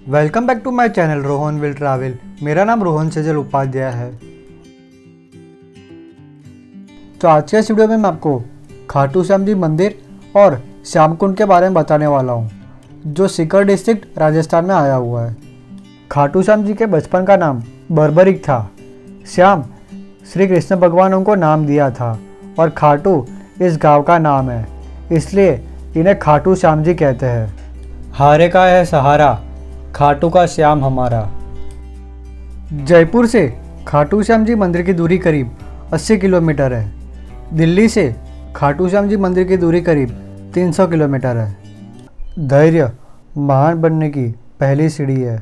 Welcome back to my channel Rohan will travel. मेरा नाम रोहन सेजल उपाध्याय है। तो आज के इस वीडियो में मैं आपको खाटू श्याम जी मंदिर और श्याम कुंड के बारे में बताने वाला हूँ, जो सीकर डिस्ट्रिक्ट राजस्थान में आया हुआ है। खाटू श्याम जी के बचपन का नाम बर्बरिक था। श्याम श्री कृष्ण भगवान उनको नाम दिया था और खाटू इस गांव का नाम है, इसलिए इन्हें खाटू श्याम जी कहते हैं। हारे का है सहारा, खाटू का श्याम हमारा। जयपुर से खाटू श्याम जी मंदिर की दूरी करीब 80 किलोमीटर है। दिल्ली से खाटू श्याम जी मंदिर की दूरी करीब 300 किलोमीटर है। धैर्य महान बनने की पहली सीढ़ी है।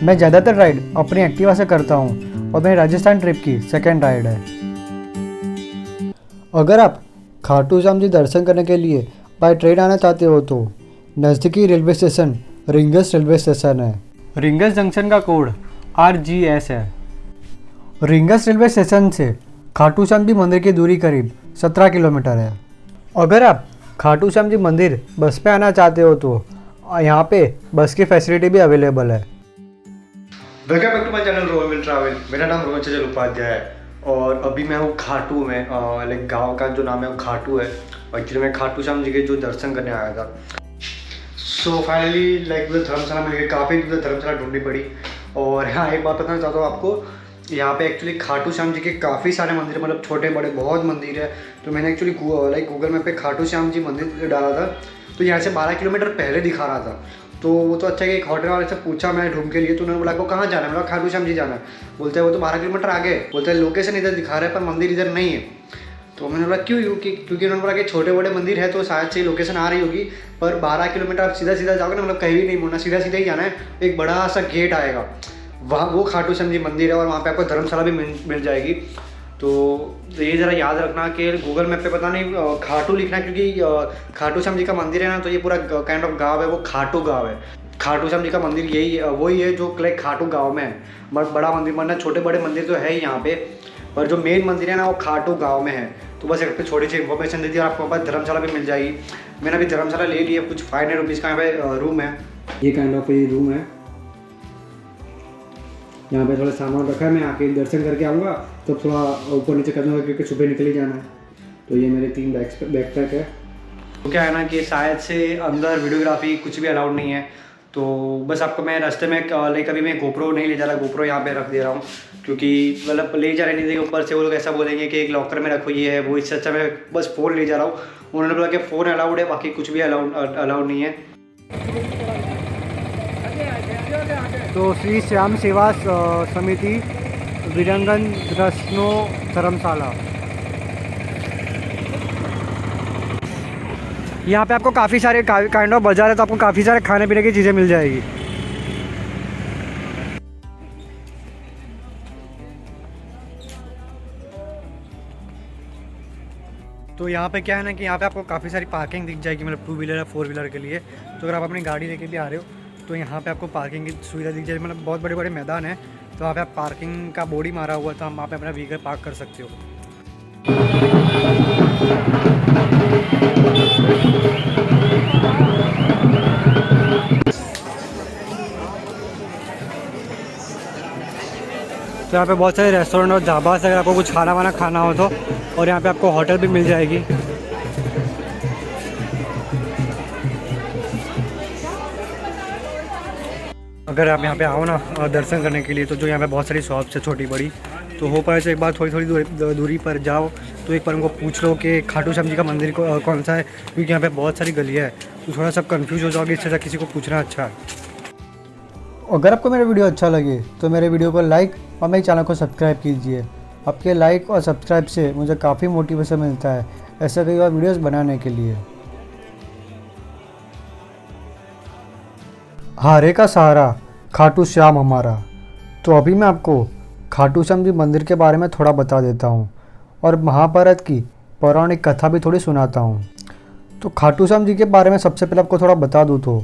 मैं ज़्यादातर राइड अपनी एक्टिवा से करता हूँ और मेरी राजस्थान ट्रिप की सेकेंड राइड है। अगर आप खाटू श्याम जी दर्शन करने के लिए बाय ट्रेन आना चाहते हो तो नज़दीकी railway station rings railway station है। रिंगस जंक्शन का कोड RGS है। रिंगस रेलवे स्टेशन से खाटू श्याम जी मंदिर की दूरी करीब 17 किलोमीटर है। अगर आप खाटू श्याम जी मंदिर बस पे आना चाहते हो तो यहाँ पे बस की फैसिलिटी भी अवेलेबल है। Welcome back to my channel Rohan will travel. मेरा नाम रोहन सेजल उपाध्याय है और अभी मैं हूँ खाटू में। लाइक गांव का जो नाम है वो खाटू है। एक्चुअली मैं खाटू श्याम जी के जो दर्शन करने आया था। सो फाइनली लाइक धर्मशाला मिल गई। काफ़ी धर्मशाला ढूंढनी पड़ी। और हाँ, एक बात बताना चाहता हूँ आपको, यहाँ पे एक्चुअली खाटू श्याम जी के काफ़ी सारे मंदिर, मतलब छोटे बड़े बहुत मंदिर है। तो मैंने एक्चुअली लाइक गूगल मैप पे खाटू श्याम जी मंदिर डाला था, तो यहाँ से 12 किलोमीटर पहले दिखा रहा था। तो वो तो अच्छा कि एक होटल वाले से पूछा मैं ढूंढ के लिए, तो उन्होंने बोला को कहाँ जाना है। मतलब खाटू श्याम जी जाना है। बोलते हैं वो तो 12 किलोमीटर आगे। बोलते हैं लोकेशन इधर दिखा रहा है पर मंदिर इधर नहीं है। तो मैंने बोला क्यों? क्योंकि उन्होंने बोला कि छोटे बड़े मंदिर है तो शायद से लोकेशन आ रही होगी, पर 12 किलोमीटर आप सीधा सीधा जाओगे ना, मतलब कहीं भी नहीं मुड़ना, सीधा सीधा ही जाना है। एक बड़ा सा गेट आएगा, वहाँ वो खाटू श्याम जी मंदिर है और वहाँ पे आपको धर्मशाला भी मिल जाएगी। तो ये ज़रा याद रखना कि गूगल मैप पे पता नहीं खाटू लिखना, क्योंकि खाटू श्याम जी का मंदिर है ना, तो ये पूरा काइंड ऑफ गाँव है, वो खाटू गाँव है। खाटू श्याम जी का मंदिर यही वही है जो लाइक खाटू गांव में है। बड़ा मंदिर, वरना छोटे बड़े मंदिर तो है ही यहाँ पे, पर जो मेन मंदिर है ना वो खाटू गांव में है। तो बस एक पे छोटी सी इन्फॉर्मेशन दे दी और आपको पास धर्मशाला भी मिल जाएगी। मैंने अभी धर्मशाला ले ली है, कुछ 500 रुपीज़ का यहाँ पे रूम है। ये काइंड ऑफ ये रूम है। यहाँ पे थोड़ा सामान रखा है, मैं आके दर्शन करके आऊँगा तो थोड़ा ऊपर नीचे करना होगा क्योंकि सुबह निकल ही जाना है। तो ये मेरे 3 बैकपैक है। तो क्या है ना कि शायद से अंदर वीडियोग्राफी कुछ भी अलाउड नहीं है। तो बस आपको मैं रास्ते में लाइक अभी मैं गोप्रो नहीं ले जा रहा, गोप्रो यहाँ पे रख दे रहा हूँ, क्योंकि मतलब ले जा रहे नहीं देंगे। ऊपर से वो लोग ऐसा बोलेंगे कि एक लॉकर में रखो, ये है वो। इससे अच्छा मैं बस फ़ोन ले जा रहा हूँ। उन्होंने बोला कि फ़ोन अलाउड है, बाकी कुछ भी अलाउड नहीं है। तो श्री श्याम सेवा समिति वीरंगन रस्नो धर्मशाला, यहाँ पे आपको काफ़ी सारे काइंड ऑफ बाजार है, तो आपको काफ़ी सारे खाने पीने की चीज़ें मिल जाएगी। तो यहाँ पे क्या है ना कि यहाँ पे आपको काफ़ी सारी पार्किंग दिख जाएगी, मतलब 2 व्हीलर या 4 व्हीलर के लिए। तो अगर आप अपनी गाड़ी लेके भी आ रहे हो तो यहाँ पे आपको पार्किंग की सुविधा दिख जाएगी। मतलब बहुत बड़े बड़े मैदान है, तो वहाँ पे आप पार्किंग का बोर्ड ही मारा हुआ, तो हम वहाँ पे अपना व्हीकल पार्क कर सकते हो। तो यहाँ पे बहुत सारे रेस्टोरेंट और ढाबा से अगर आपको कुछ खाना वाना खाना हो तो, और यहाँ पे आपको होटल भी मिल जाएगी। अगर आप यहाँ पे आओ ना दर्शन करने के लिए, तो जो यहाँ पे बहुत सारी शॉप्स है छोटी बड़ी, तो हो पाए तो एक बार थोड़ी दूरी पर जाओ, तो एक बार उनको पूछ लो कि खाटू श्याम जी का मंदिर कौन सा है, क्योंकि यहाँ पे बहुत सारी गलियाँ है, तो थोड़ा सा कंफ्यूज हो जाओगे। इससे किसी को पूछना अच्छा है। अगर आपको मेरा वीडियो अच्छा लगे तो मेरे वीडियो को लाइक और मेरे चैनल को सब्सक्राइब कीजिए। आपके लाइक और सब्सक्राइब से मुझे काफ़ी मोटिवेशन मिलता है ऐसे कई और वीडियोस बनाने के लिए। हारे का सहारा, खाटू श्याम हमारा। तो अभी मैं आपको खाटू श्याम जी मंदिर के बारे में थोड़ा बता देता हूँ और महाभारत की पौराणिक कथा भी थोड़ी सुनाता हूँ। तो खाटू श्याम जी के बारे में सबसे पहले आपको थोड़ा बता दूँ तो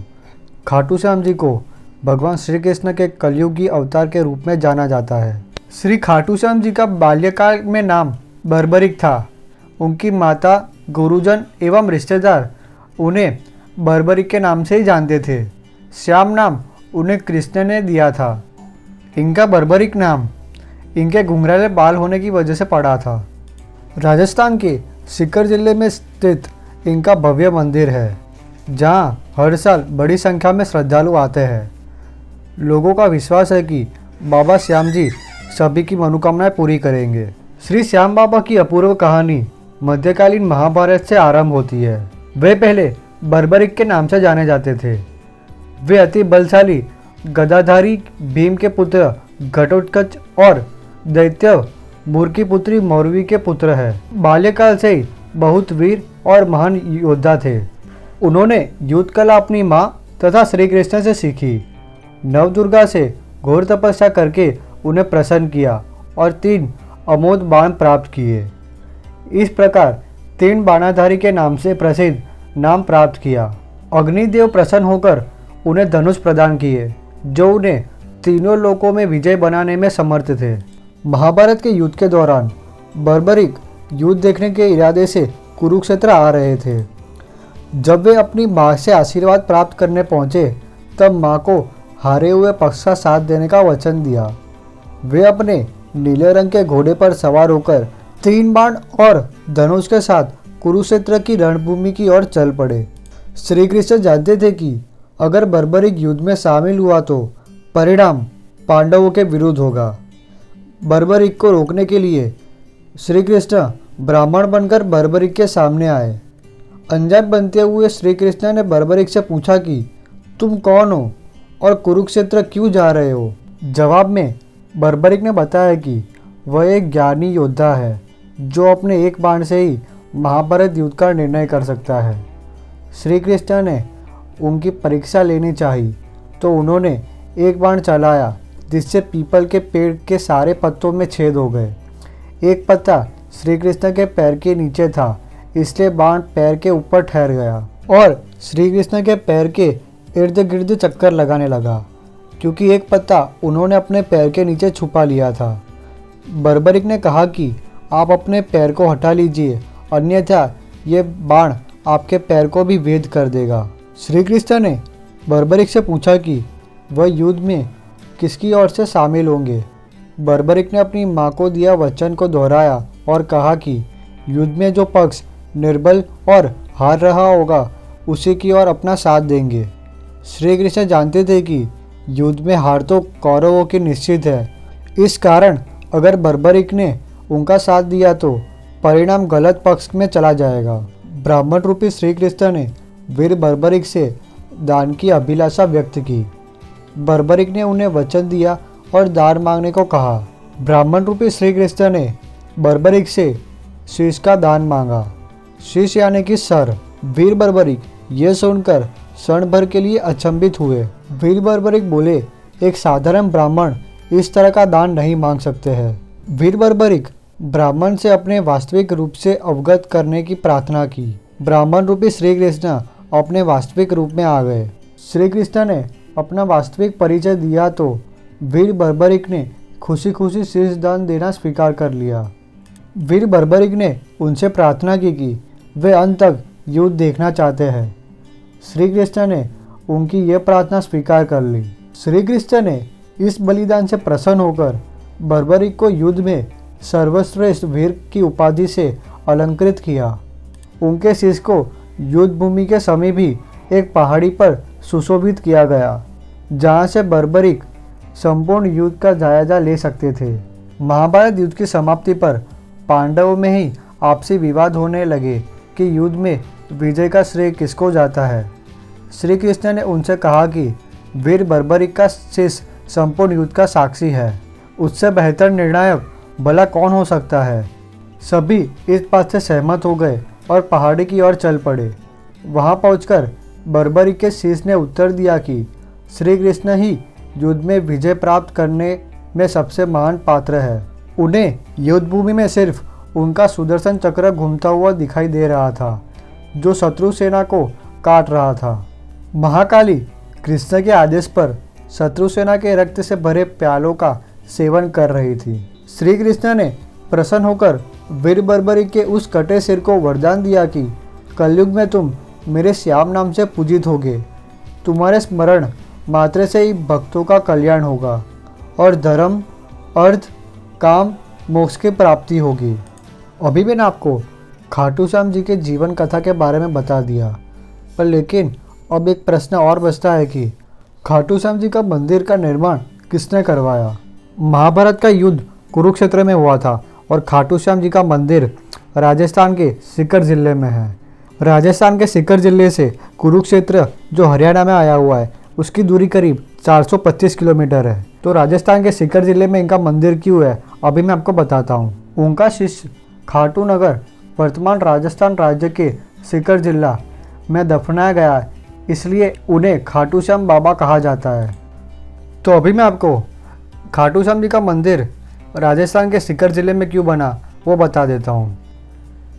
खाटू श्याम जी को भगवान श्री कृष्ण के कलयुगी अवतार के रूप में जाना जाता है। श्री खाटू श्याम जी का बाल्यकाल में नाम बर्बरिक था। उनकी माता, गुरुजन एवं रिश्तेदार उन्हें बर्बरिक के नाम से ही जानते थे। श्याम नाम उन्हें कृष्ण ने दिया था। इनका बर्बरिक नाम इनके घुंघराले बाल होने की वजह से पड़ा था। राजस्थान के सीकर जिले में स्थित इनका भव्य मंदिर है, जहां हर साल बड़ी संख्या में श्रद्धालु आते हैं। लोगों का विश्वास है कि बाबा श्याम जी सभी की मनोकामनाएं पूरी करेंगे। श्री श्याम बाबा की अपूर्व कहानी मध्यकालीन महाभारत से आरंभ होती है। वे पहले बर्बरिक के नाम से जाने जाते थे। वे अति बलशाली गदाधारी भीम के पुत्र घटोत्कच और दैत्य मूर की पुत्री मौरवी के पुत्र हैं। बाल्यकाल से ही बहुत वीर और महान योद्धा थे। उन्होंने युद्ध कला अपनी माँ तथा श्री कृष्ण से सीखी। नवदुर्गा से घोर तपस्या करके उन्हें प्रसन्न किया और 3 अमोघ बाण प्राप्त किए। इस प्रकार 3 बाणाधारी के नाम से प्रसिद्ध नाम प्राप्त किया। अग्निदेव प्रसन्न होकर उन्हें धनुष प्रदान किए, जो उन्हें तीनों लोकों में विजय बनाने में समर्थ थे। महाभारत के युद्ध के दौरान बर्बरिक युद्ध देखने के इरादे से कुरुक्षेत्र आ रहे थे। जब वे अपनी माँ से आशीर्वाद प्राप्त करने पहुँचे, तब माँ को हारे हुए पक्ष का साथ देने का वचन दिया। वे अपने नीले रंग के घोड़े पर सवार होकर 3 बाण और धनुष के साथ कुरुक्षेत्र की रणभूमि की ओर चल पड़े। श्री कृष्ण जानते थे कि अगर बर्बरिक युद्ध में शामिल हुआ तो परिणाम पांडवों के विरुद्ध होगा। बर्बरिक को रोकने के लिए श्री कृष्ण ब्राह्मण बनकर बर्बरिक के सामने आए। अनजान बनते हुए श्री कृष्ण ने बर्बरिक से पूछा कि तुम कौन हो और कुरुक्षेत्र क्यों जा रहे हो। जवाब में बर्बरिक ने बताया कि वह एक ज्ञानी योद्धा है, जो अपने एक बाण से ही महाभारत युद्ध का निर्णय कर सकता है। श्री कृष्ण ने उनकी परीक्षा लेनी चाहिए, तो उन्होंने एक बाण चलाया, जिससे पीपल के पेड़ के सारे पत्तों में छेद हो गए। एक पत्ता श्री कृष्ण के पैर के नीचे था, इसलिए बाण पैर के ऊपर ठहर गया और श्री कृष्ण के पैर के इर्द गिर्द चक्कर लगाने लगा, क्योंकि एक पत्ता उन्होंने अपने पैर के नीचे छुपा लिया था। बर्बरिक ने कहा कि आप अपने पैर को हटा लीजिए, अन्यथा ये बाण आपके पैर को भी वेद कर देगा। श्री कृष्ण ने बर्बरिक से पूछा कि वह युद्ध में किसकी ओर से शामिल होंगे। बर्बरिक ने अपनी माँ को दिया वचन को दोहराया और कहा कि युद्ध में जो पक्ष निर्बल और हार रहा होगा, उसी की ओर अपना साथ देंगे। श्री कृष्ण जानते थे कि युद्ध में हार तो कौरवों की निश्चित है। इस कारण अगर बर्बरिक ने उनका साथ दिया तो परिणाम गलत पक्ष में चला जाएगा। ब्राह्मण रूपी श्री कृष्ण ने वीर बर्बरिक से दान की अभिलाषा व्यक्त की। बर्बरिक ने उन्हें वचन दिया और दान मांगने को कहा। ब्राह्मण रूपी श्री कृष्ण ने बर्बरिक से शीश का दान मांगा। शीश यानी कि सर। वीर बर्बरिक ये सुनकर क्षण भर के लिए अचंभित हुए। वीर बर्बरिक बोले, एक साधारण ब्राह्मण इस तरह का दान नहीं मांग सकते हैं। वीर बर्बरिक ब्राह्मण से अपने वास्तविक रूप से अवगत करने की प्रार्थना की। ब्राह्मण रूपी श्री कृष्ण अपने वास्तविक रूप में आ गए। श्री कृष्ण ने अपना वास्तविक परिचय दिया तो वीर बर्बरिक ने खुशी खुशी शीश दान देना स्वीकार कर लिया। वीर बर्बरिक ने उनसे प्रार्थना की कि वे अंत तक युद्ध देखना चाहते हैं। श्री कृष्ण ने उनकी ये प्रार्थना स्वीकार कर ली। श्री कृष्ण ने इस बलिदान से प्रसन्न होकर बर्बरिक को युद्ध में सर्वश्रेष्ठ वीर की उपाधि से अलंकृत किया। उनके शीश को युद्ध भूमि के समीप ही एक पहाड़ी पर सुशोभित किया गया, जहाँ से बर्बरिक संपूर्ण युद्ध का जायजा ले सकते थे। महाभारत युद्ध की समाप्ति पर पांडवों में ही आपसी विवाद होने लगे कि युद्ध में विजय का श्रेय किसको जाता है। श्री कृष्ण ने उनसे कहा कि वीर बर्बरिक का शीश संपूर्ण युद्ध का साक्षी है, उससे बेहतर निर्णायक भला कौन हो सकता है। सभी इस बात से सहमत हो गए और पहाड़ी की ओर चल पड़े। वहां पहुंचकर बर्बरिक के शीश ने उत्तर दिया कि श्री कृष्ण ही युद्ध में विजय प्राप्त करने में सबसे महान पात्र है। उन्हें युद्ध भूमि में सिर्फ उनका सुदर्शन चक्र घूमता हुआ दिखाई दे रहा था, जो शत्रु सेना को काट रहा था। महाकाली कृष्ण के आदेश पर शत्रु सेना के रक्त से भरे प्यालों का सेवन कर रही थी। श्री कृष्ण ने प्रसन्न होकर वीर बर्बरिक के उस कटे सिर को वरदान दिया कि कलयुग में तुम मेरे श्याम नाम से पूजित होगे। तुम्हारे स्मरण मात्र से ही भक्तों का कल्याण होगा और धर्म, अर्थ, काम, मोक्ष की प्राप्ति होगी। अभी मैंने आपको खाटू श्याम जी के जीवन कथा के बारे में बता दिया, पर लेकिन अब एक प्रश्न और बचता है कि खाटू श्याम जी का मंदिर का निर्माण किसने करवाया। महाभारत का युद्ध कुरुक्षेत्र में हुआ था और खाटू श्याम जी का मंदिर राजस्थान के सीकर जिले में है। राजस्थान के सीकर जिले से कुरुक्षेत्र जो हरियाणा में आया हुआ है उसकी दूरी करीब 425 किलोमीटर है। तो राजस्थान के सीकर जिले में इनका मंदिर क्यों है अभी मैं आपको बताता हूँ। उनका शिष्य खाटू नगर वर्तमान राजस्थान राज्य के सीकर जिला में दफनाया गया है, इसलिए उन्हें खाटू श्याम बाबा कहा जाता है। तो अभी मैं आपको खाटू श्याम जी का मंदिर राजस्थान के सीकर जिले में क्यों बना वो बता देता हूँ।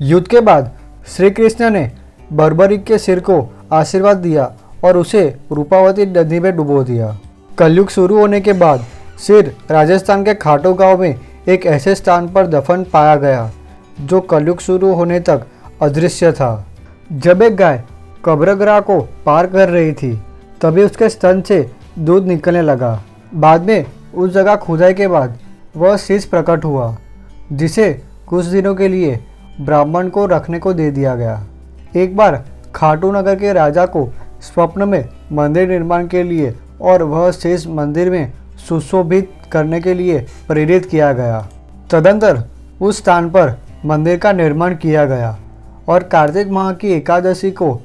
युद्ध के बाद श्री कृष्ण ने बर्बरीक के सिर को आशीर्वाद दिया और उसे रूपावती नदी में डुबो दिया। कलयुग शुरू होने के बाद सिर राजस्थान के खाटू गांव में एक ऐसे स्थान पर दफन पाया गया जो कलयुग शुरू होने तक अदृश्य था। जब एक गाय कब्रगाह को पार कर रही थी तभी उसके स्तन से दूध निकलने लगा। बाद में उस जगह खुदाई के बाद वह शीश प्रकट हुआ जिसे कुछ दिनों के लिए ब्राह्मण को रखने को दे दिया गया। एक बार खाटू नगर के राजा को स्वप्न में मंदिर निर्माण के लिए और वह शेष मंदिर में सुशोभित करने के लिए प्रेरित किया गया। तदंतर उस स्थान पर मंदिर का निर्माण किया गया और कार्तिक माह की एकादशी को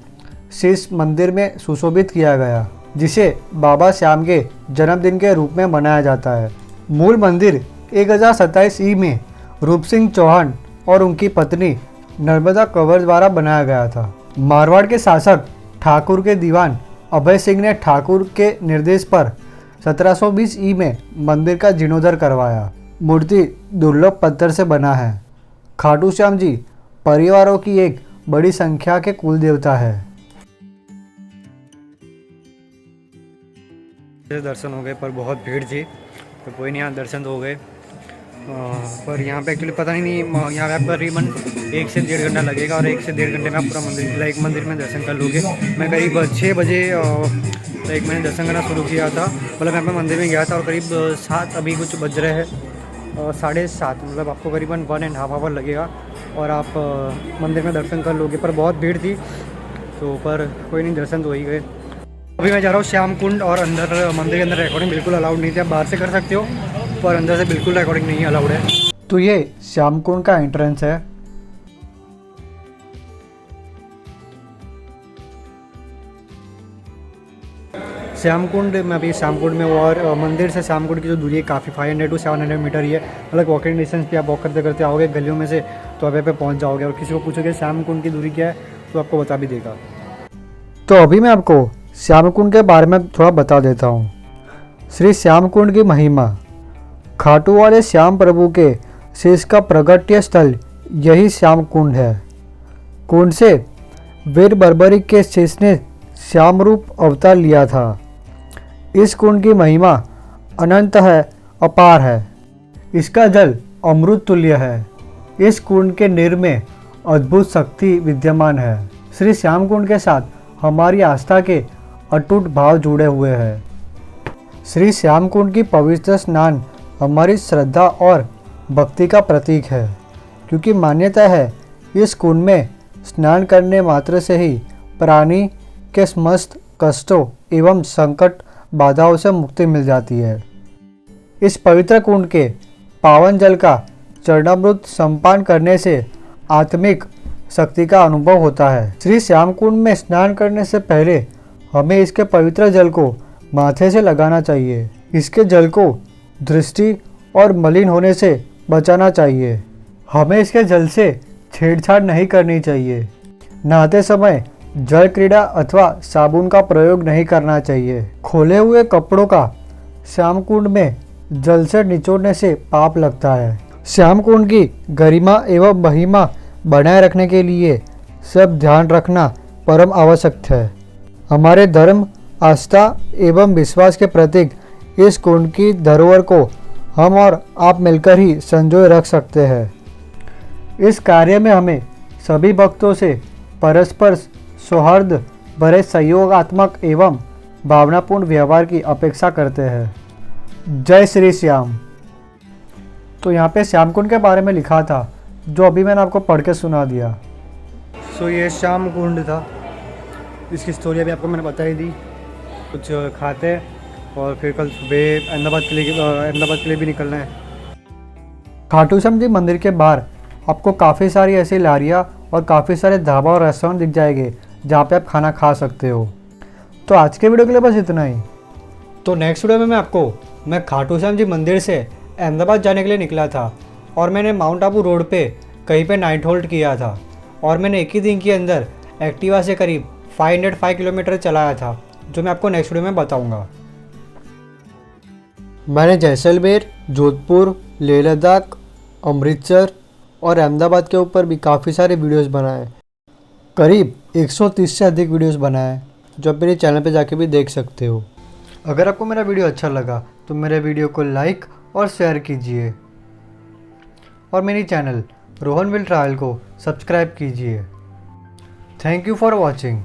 शेष मंदिर में सुशोभित किया गया, जिसे बाबा श्याम के जन्मदिन के रूप में मनाया जाता है। मूल मंदिर 1027 ई में रूप सिंह चौहान और उनकी पत्नी नर्मदा कंवर द्वारा बनाया गया था। मारवाड़ के शासक ठाकुर के दीवान अभय सिंह ने ठाकुर के निर्देश पर 1720 ई में मंदिर का जीर्णोद्धार करवाया। मूर्ति दुर्लभ पत्थर से बना है। खाटू श्याम जी परिवारों की एक बड़ी संख्या के कुल देवता है। दर्शन हो गए पर बहुत भीड़ थी तो कोई नहीं, यहाँ दर्शन तो हो गए। पर यहाँ पे एक्चुअली पता नहीं यहाँ पे आप करीबन 1 से 1.5 घंटा लगेगा और 1 से 1.5 घंटे में आप पूरा मंदिर में दर्शन कर लोगे। मैं करीब 6 बजे मैंने दर्शन करना शुरू किया था, मतलब यहाँ पे मंदिर में गया था और करीब 7 अभी कुछ बज रहे हैं, 7:30, मतलब आपको करीबन 1.5 आवर लगेगा और आप मंदिर में दर्शन कर लोगे। पर बहुत भीड़ थी तो पर कोई नहीं, दर्शन तो हो ही गए। अभी मैं जा रहा हूँ श्याम कुंड और अंदर मंदिर के अंदर रिकॉर्डिंग बिल्कुल अलाउड नहीं थी। आप बाहर से कर सकते हो पर अंदर से बिल्कुल रिकॉर्डिंग नहीं अलाउड है। तो ये श्याम कुंड का एंट्रेंस है। श्याम कुंड में अभी श्याम कुंड में और मंदिर से श्याम कुंड की जो दूरी है काफ़ी 500 to 700 मीटर ही है, मतलब वॉकिंग डिस्टेंस पे आप वॉक करते करते आओगे गलियों में से तो आप पे पहुँच जाओगे। और किसी को पूछोगे श्याम कुंड की दूरी क्या है तो आपको बता भी देगा। तो अभी मैं आपको श्याम कुंड के बारे में थोड़ा बता देता हूँ। श्री श्याम कुंड की महिमा। खाटू वाले श्याम प्रभु के शेष का प्रगट्य स्थल यही श्याम कुंड है। कुंड से वीर बर्बरीक के शेष ने श्याम रूप अवतार लिया था। इस कुंड की महिमा अनंत है, अपार है। इसका जल अमृत तुल्य है। इस कुंड के नीर में अद्भुत शक्ति विद्यमान है। श्री श्याम कुंड के साथ हमारी आस्था के अटूट भाव जुड़े हुए हैं। श्री श्याम कुंड की पवित्र स्नान हमारी श्रद्धा और भक्ति का प्रतीक है, क्योंकि मान्यता है इस कुंड में स्नान करने मात्र से ही प्राणी के समस्त कष्टों एवं संकट बाधाओं से मुक्ति मिल जाती है। इस पवित्र कुंड के पावन जल का चरणामृत संपान करने से आत्मिक शक्ति का अनुभव होता है। श्री श्याम कुंड में स्नान करने से पहले हमें इसके पवित्र जल को माथे से लगाना चाहिए। इसके जल को दृष्टि और मलिन होने से बचाना चाहिए। हमें इसके जल से छेड़छाड़ नहीं करनी चाहिए। नहाते समय जल क्रीड़ा अथवा साबुन का प्रयोग नहीं करना चाहिए। खोले हुए कपड़ों का श्याम कुंड में जल से निचोड़ने से पाप लगता है। श्याम कुंड की गरिमा एवं महिमा बनाए रखने के लिए सब ध्यान रखना परम आवश्यक है। हमारे धर्म, आस्था एवं विश्वास के प्रतीक इस कुंड की धरोहर को हम और आप मिलकर ही संजोए रख सकते हैं। इस कार्य में हमें सभी भक्तों से परस्पर सौहार्द भरे सहयोगात्मक एवं भावनापूर्ण व्यवहार की अपेक्षा करते हैं। जय श्री श्याम। तो यहाँ पे श्याम कुंड के बारे में लिखा था, जो अभी मैंने आपको पढ़ के सुना दिया। सो ये श्याम कुंड था, इसकी स्टोरी अभी आपको मैंने बताई दी। कुछ खाते हैं और फिर कल सुबह अहमदाबाद के लिए भी निकलना है। खाटू श्याम जी मंदिर के बाहर आपको काफ़ी सारी ऐसी लारियाँ और काफ़ी सारे ढाबा और रेस्टोरेंट दिख जाएंगे जहाँ पे आप खाना खा सकते हो। तो आज के वीडियो के लिए बस इतना ही। तो नेक्स्ट वीडियो में मैं खाटू श्याम जी मंदिर से अहमदाबाद जाने के लिए निकला था और मैंने माउंट आबू रोड पे कहीं पे नाइट होल्ड किया था और मैंने एक ही दिन के अंदर एक्टिवा से करीब 505 किलोमीटर चलाया था, जो मैं आपको नेक्स्ट वीडियो में बताऊंगा। मैंने जैसलमेर, जोधपुर, लेह लद्दाख, अमृतसर और अहमदाबाद के ऊपर भी काफ़ी सारे वीडियोस बनाए, करीब 130 से अधिक वीडियोस बनाए, जो आप मेरे चैनल पे जाके भी देख सकते हो। अगर आपको मेरा वीडियो अच्छा लगा तो मेरे वीडियो को लाइक और शेयर कीजिए और मेरी चैनल रोहन विल ट्रैवल को सब्सक्राइब कीजिए। Thank you for watching.